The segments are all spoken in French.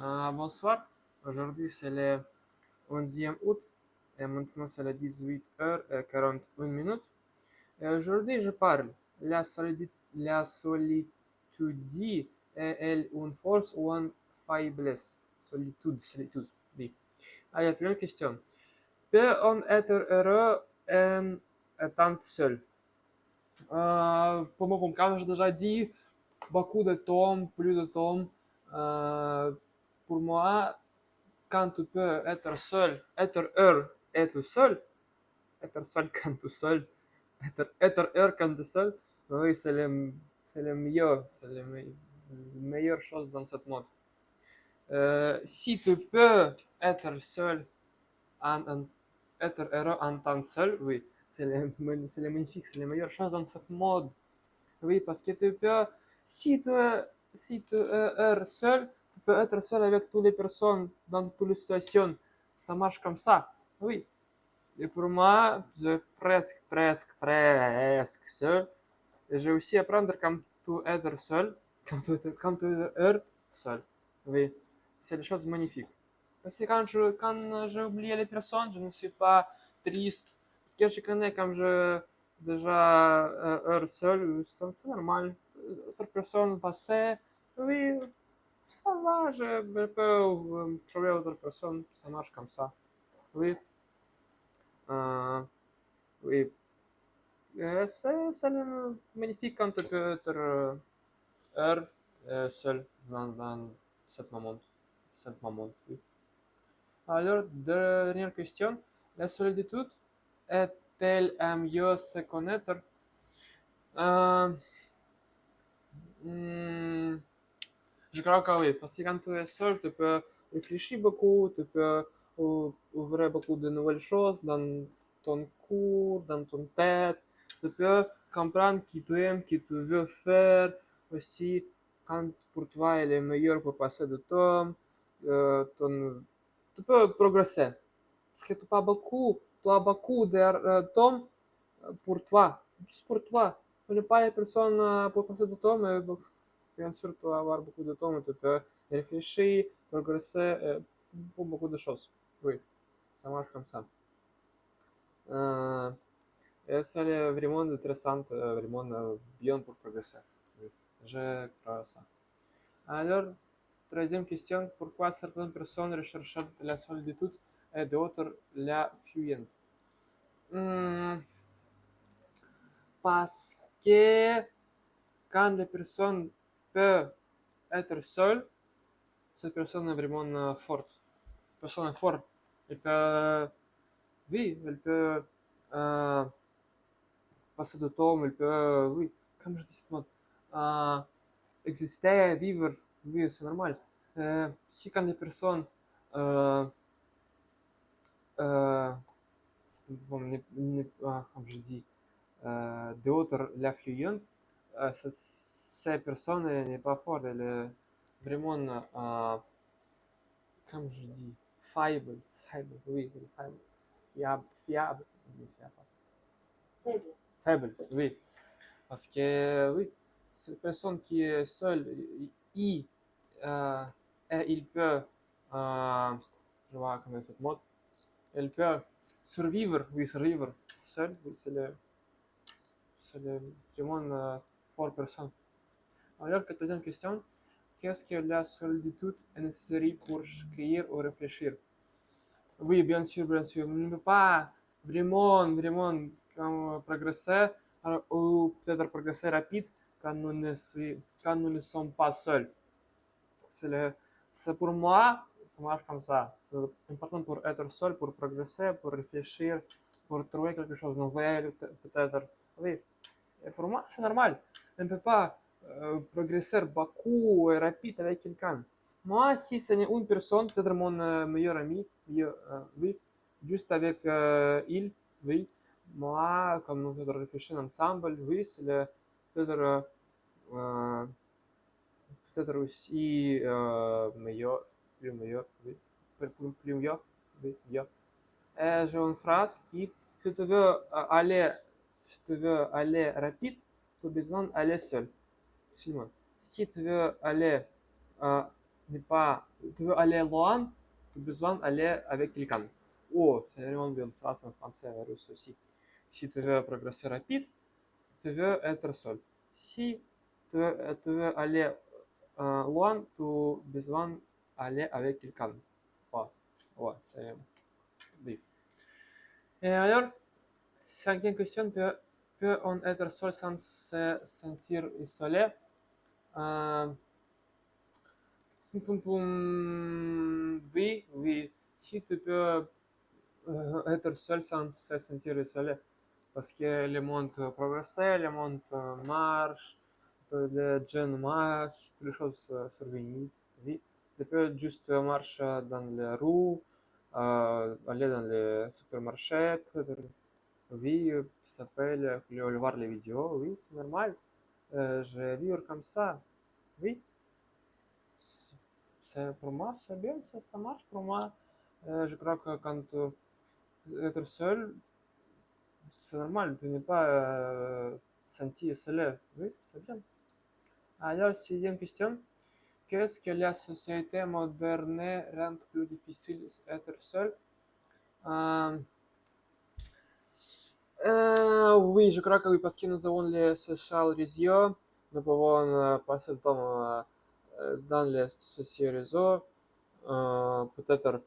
Bonsoir, aujourd'hui c'est le 11e août et maintenant c'est le 18h41 minutes. Et aujourd'hui je parle la solitude est une force ou une faiblesse. Solitude, oui. Allez, première question. Peut-on être heureux en étant seul? По-моему, comme j'ai déjà dit, beaucoup de temps, plus de temps. Pour moi, quand tu peux être heureux, être seul quand tu es seul, être heureux quand tu es seul, oui, c'est le meilleur, c'est la meilleure chose dans ce monde. Si tu peux être seul, en, être heureux en tant que seul, oui, c'est le magnifique, c'est la meilleure chose dans ce monde. Oui, parce que tu peux, si tu es, si tu es seul, tu peux être seul avec toutes les personnes dans toutes les situations. Ça marche comme ça. Oui. Et pour moi, je presque seul. Et j'ai aussi apprendre comme tu être seul, quand tu es seul. Oui. C'est des choses magnifiques. Parce que quand j'ai oublié les personnes, je ne suis pas triste. Parce que je connais comme je déjà heure seul, c'est normal. Autre personne passée, oui, ça va, je peux trouver autre personne, ça marche comme ça. Oui, euh, oui. C'est magnifique quand tu peux être heure seul dans ce moment, oui. Alors, dernière question. La solitude est-elle mieux se connaître? Euh, hmm, je crois que oui, parce que quand tu es seul, tu peux réfléchir beaucoup, tu peux ouvrir beaucoup de nouvelles choses dans ton cours, dans ton tête. Tu peux comprendre qui tu aimes, qui tu veux faire. Aussi, quand pour toi il est meilleur pour passer du temps, tu peux progresser. Parce que tu as beaucoup de temps pour toi, juste pour toi. Tu n'es pas les personnes pour passer du temps, mais bien sûr, tu vas avoir beaucoup de temps où tu peux réfléchir, progresser pour beaucoup de choses. Oui, ça marche comme ça. Euh, et c'est vraiment intéressant, vraiment bien pour progresser. Oui, je crois ça. Alors, troisième question, pourquoi certaines personnes recherchent la solitude et d'autres la fuient? Hmm, Parce que quand la personne peut être seule, cette personne est vraiment forte. La personne est forte. Elle peut, oui, elle peut euh, passer du temps, elle peut, oui, comme je dis, euh, exister, vivre, oui, c'est normal. Si quand les personnes, euh, euh, bon, comme je dis, d'autres l'affluent, cette personne n'est pas forte, elle est vraiment, comme je dis, oui, fiable, faible, oui. Parce que, oui, cette personne qui est seule, il, euh, il peut, je vois comment c'est mot, elle peut survivre, oui, survivre seul, oui, c'est vraiment une forte personne. Alors, quatrième question, qu'est-ce que la solitude est nécessaire pour créer ou réfléchir? Oui, bien sûr, bien sûr. On ne peut pas vraiment comme, progresser ou peut-être progresser rapide quand nous ne sommes pas seuls. C'est pour moi, ça marche comme ça. C'est important pour être seul, pour progresser, pour réfléchir, pour trouver quelque chose de nouvel, peut-être. Oui, et pour moi, c'est normal. On ne peut pas progresser beaucoup et rapide avec quelqu'un. Moi, si c'est une personne, peut-être mon meilleur ami, oui, juste avec il, oui. Moi, comme nous peut réfléchir ensemble, oui, c'est peut-être euh, peut-être aussi meilleur, plus meilleur, oui, plus meilleur, oui, meilleur. J'ai une phrase qui, si tu veux aller, si tu veux aller rapide, tu as besoin d'aller seul. Seulement. Si tu veux aller, ne pas tu veux aller loin, tu as besoin d'aller avec quelqu'un. Oh, c'est vraiment une bonne phrase en français et russe aussi. Si tu veux progresser rapide, tu veux être seul. Si tu veux aller loin, tu as besoin d'aller avec quelqu'un. Ouais, ouais, c'est... Oui. Et alors, cinquième question, peut-on être seul sans se sentir isolé? Euh, Poum, poum. Oui, oui. Si tu peux être seul sans se sentir isolé. Parce que le monde progresse, le monde marche, les jeunes marchent, toutes les choses surviennent. Oui. Tu peux juste marcher dans les rues, aller dans les supermarchés, peut-être. Oui, ça s'appelle voir les vidéos, oui, c'est normal. Je vais vivre comme ça, oui. Pour moi, c'est bien, ça marche pour moi. Je crois que quand être seul, c'est normal, tu n'es pas senti seul. Oui, c'est bien. Alors, sixième question. Qu'est-ce que la société moderne rend plus difficile d'être seul? Euh, oui, je crois que oui, parce que nous avons les social réseaux, nous pouvons passer le temps dans les sociaux réseaux, peut-être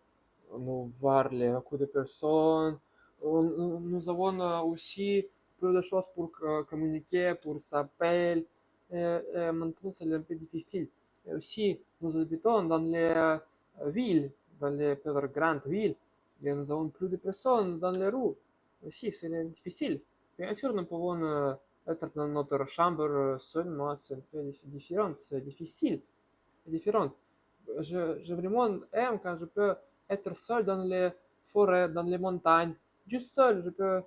nous voir les beaucoup de personnes. Nous avons aussi plus de choses pour communiquer, pour s'appeler. Maintenant, c'est un peu difficile. Et aussi, nous habitons dans les villes, dans les peut-être grandes villes, et nous avons plus de personnes dans les rues. Aussi, c'est difficile. Bien sûr, nous pouvons être dans notre chambre seulement, c'est un peu différent, c'est difficile, c'est différent. Je vraiment aime quand je peux être seul dans les forêts, dans les montagnes, juste seul, je peux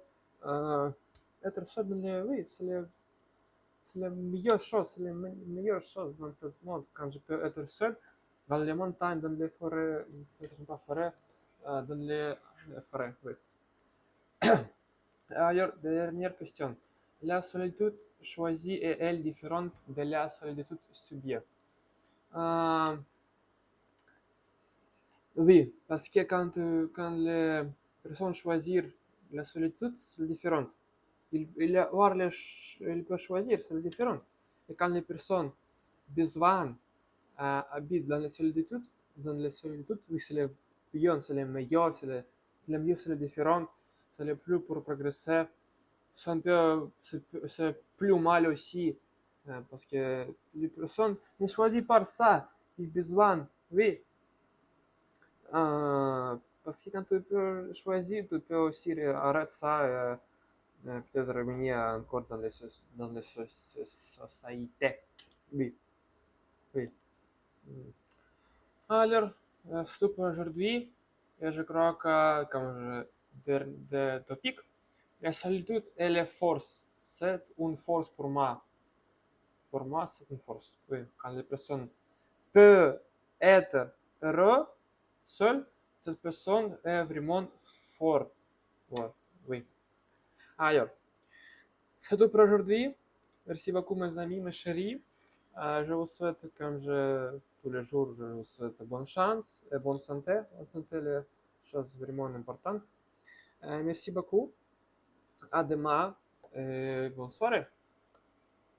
être seul dans les... Oui, c'est la meilleure chose, c'est la meilleure chose dans ce monde, quand je peux être seul dans les montagnes, dans les forêts, peut-être pas forêts, dans les forêts, oui. Alors, dernière question. La solitude choisie est-elle différente de la solitude subie? Euh, oui, parce que quand les personnes choisissent la solitude, c'est différent. Il peut choisir, c'est différent. Et quand les personnes besoin habitent dans la solitude, oui, c'est le bien, c'est le meilleur, c'est le mieux, c'est le différent, c'est le plus pour progresser. C'est plus mal aussi, parce que les personnes ne choisissent pas ça, ils ont besoin, oui. Parce que quand tu peux choisir, tu peux aussi arrêter ça et peut-être revenir encore dans les sociétés. Oui, oui. Mm. Alors, c'est tout pour aujourd'hui. Et je crois que, comme de topic, la solitude et la force, c'est une force pour moi. Pour moi, c'est une force. Oui, quand les personnes peuvent être heureux seule, cette personne est vraiment forte. Ouais, oui. Alors, c'est tout pour aujourd'hui. Merci beaucoup, mes amis, mes chéris. Je vous souhaite, comme tous les jours, je vous souhaite bonne chance et bonne santé. Bonne santé, les choses vraiment importantes. Merci beaucoup. À demain et bonne soirée.